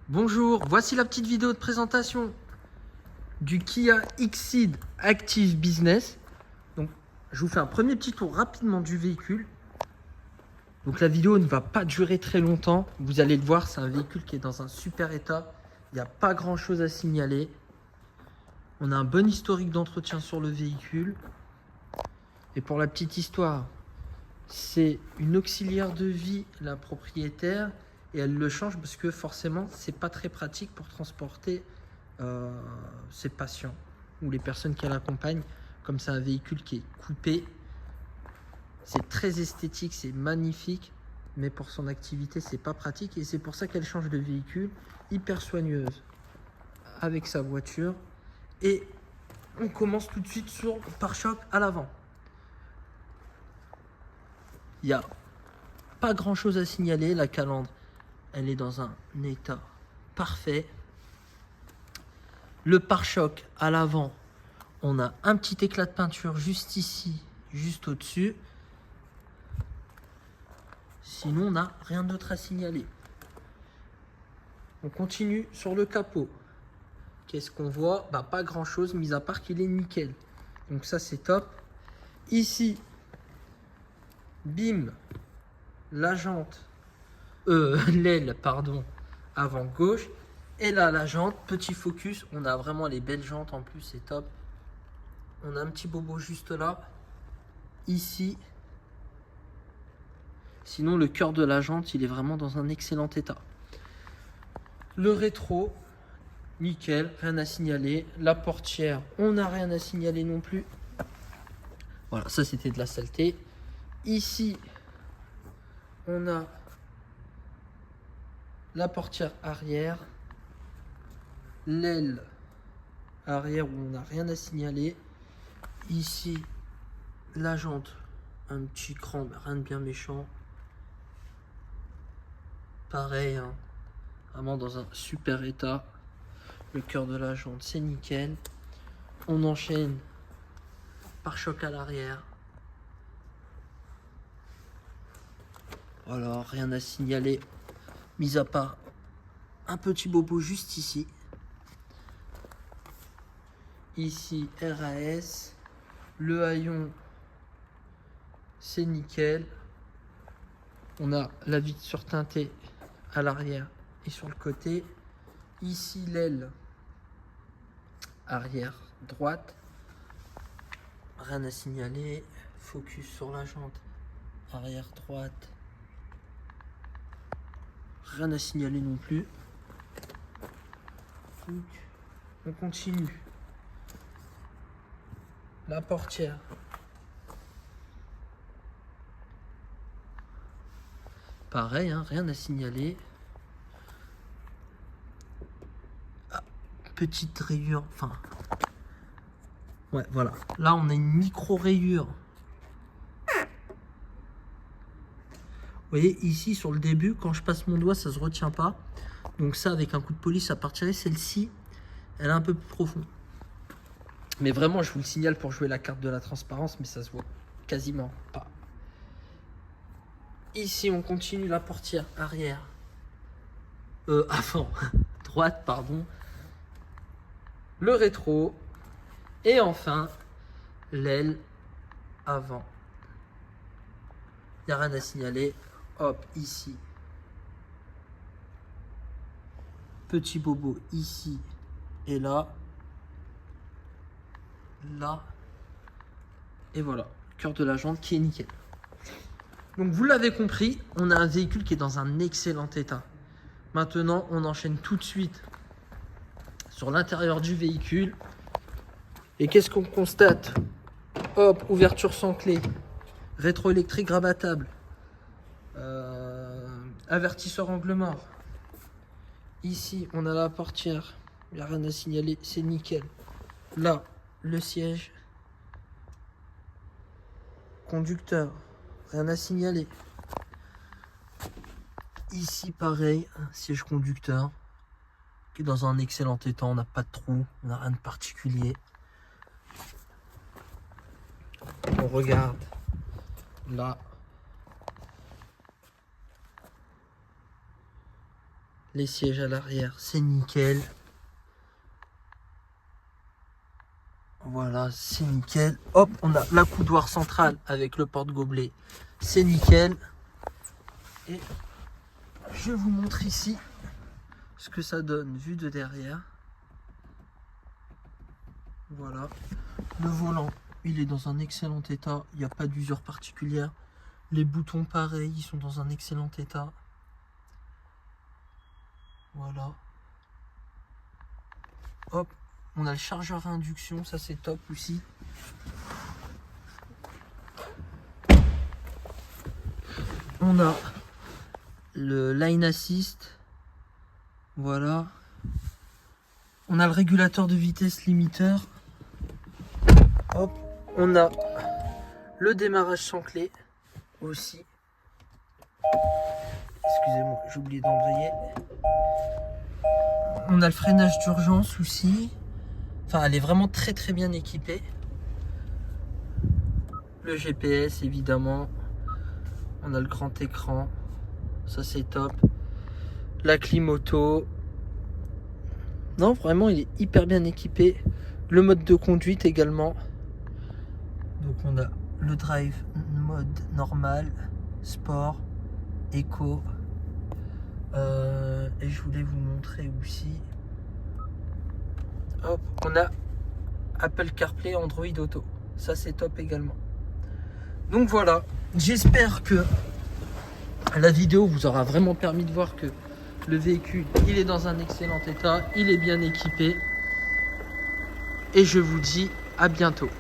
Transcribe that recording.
Bonjour, voici la petite vidéo de présentation du Kia Xceed Active Business. Donc, je vous fais un premier petit tour rapidement du véhicule. Donc, la vidéo ne va pas durer très longtemps. Vous allez le voir, c'est un véhicule qui est dans un super état. Il n'y a pas grand chose à signaler. On a un bon historique d'entretien sur le véhicule. Et pour la petite histoire, c'est une auxiliaire de vie, la propriétaire, et elle le change parce que forcément, c'est pas très pratique pour transporter ses patients ou les personnes qu'elle accompagne. Comme c'est un véhicule qui est coupé, c'est très esthétique, c'est magnifique, mais pour son activité, c'est pas pratique et c'est pour ça qu'elle change de véhicule, hyper soigneuse avec sa voiture. Et on commence tout de suite sur le pare-choc à l'avant. Il n'y a pas grand chose à signaler. La calandre, elle est dans un état parfait. Le pare-choc à l'avant, on a un petit éclat de peinture juste ici, juste au-dessus. Sinon, on n'a rien d'autre à signaler. On continue sur le capot. Qu'est-ce qu'on voit? Pas grand-chose, mis à part qu'il est nickel. Donc ça, c'est top. Ici, bim, la jante, l'aile, pardon, avant gauche. Et là, la jante, petit focus. On a vraiment les belles jantes en plus, c'est top. On a un petit bobo juste là. Ici. Sinon, le cœur de la jante, il est vraiment dans un excellent état. Le rétro, nickel, rien à signaler. La portière, on n'a rien à signaler non plus. Voilà, ça c'était de la saleté. Ici, on a la portière arrière. L'aile arrière où on n'a rien à signaler. Ici, la jante, un petit cran, mais rien de bien méchant. Pareil, hein, vraiment dans un super état. Le cœur de la jante, c'est nickel. On enchaîne pare-choc à l'arrière. Voilà, rien à signaler, mis à part un petit bobo juste ici. Ici, RAS. Le haillon, c'est nickel. On a la vitre surteintée à l'arrière et sur le côté. Ici, l'aile arrière droite. Rien à signaler. Focus sur la jante arrière droite. Rien à signaler non plus. Donc, on continue. La portière. Pareil, hein, rien à signaler. Ah, petite rayure, enfin... Ouais, voilà. Là, on a une micro-rayure. Vous voyez, ici, sur le début, quand je passe mon doigt, ça se retient pas. Donc ça, avec un coup de police, ça partirait. Celle-ci, elle est un peu plus profonde. Mais vraiment, je vous le signale pour jouer la carte de la transparence, mais ça se voit quasiment pas. Ici, on continue la portière arrière. Avant, droite, pardon. Le rétro. Et enfin, l'aile avant. Il n'y a rien à signaler. Hop, ici. Petit bobo ici et là. Là. Et voilà. Cœur de la jante qui est nickel. Donc vous l'avez compris, on a un véhicule qui est dans un excellent état. Maintenant, on enchaîne tout de suite sur l'intérieur du véhicule. Et qu'est-ce qu'on constate? Hop, ouverture sans clé, rétroélectrique rabattable, avertisseur angle mort. Ici, on a la portière, il n'y a rien à signaler, c'est nickel. Là, le siège, conducteur, rien à signaler. Ici, pareil, siège conducteur, qui est dans un excellent état, on n'a pas de trou, on n'a rien de particulier. On regarde là Les sièges à l'arrière, c'est nickel. Voilà, c'est nickel. Hop, on a la coudoir centrale avec le porte-gobelet. C'est nickel. Et je vous montre ici ce que ça donne vu de derrière. Voilà. Le volant, il est dans un excellent état. Il n'y a pas d'usure particulière. Les boutons, pareil, ils sont dans un excellent état. Voilà. Hop, on a le chargeur à induction, ça c'est top aussi. On a le line assist. Voilà. On a le régulateur de vitesse limiteur. Hop, on a le démarrage sans clé aussi. Excusez-moi, j'ai oublié d'embrayer. On a le freinage d'urgence aussi. Enfin, elle est vraiment très très bien équipée. Le GPS évidemment. On a le grand écran. Ça c'est top. La clim auto. Non, vraiment, il est hyper bien équipé. Le mode de conduite également. Donc on a le drive mode normal, sport, éco. Et je voulais vous montrer aussi. Hop, on a Apple CarPlay, Android Auto. Ça c'est top également. Donc voilà, j'espère que la vidéo vous aura vraiment permis de voir que le véhicule, il est dans un excellent état, il est bien équipé. Et je vous dis à bientôt.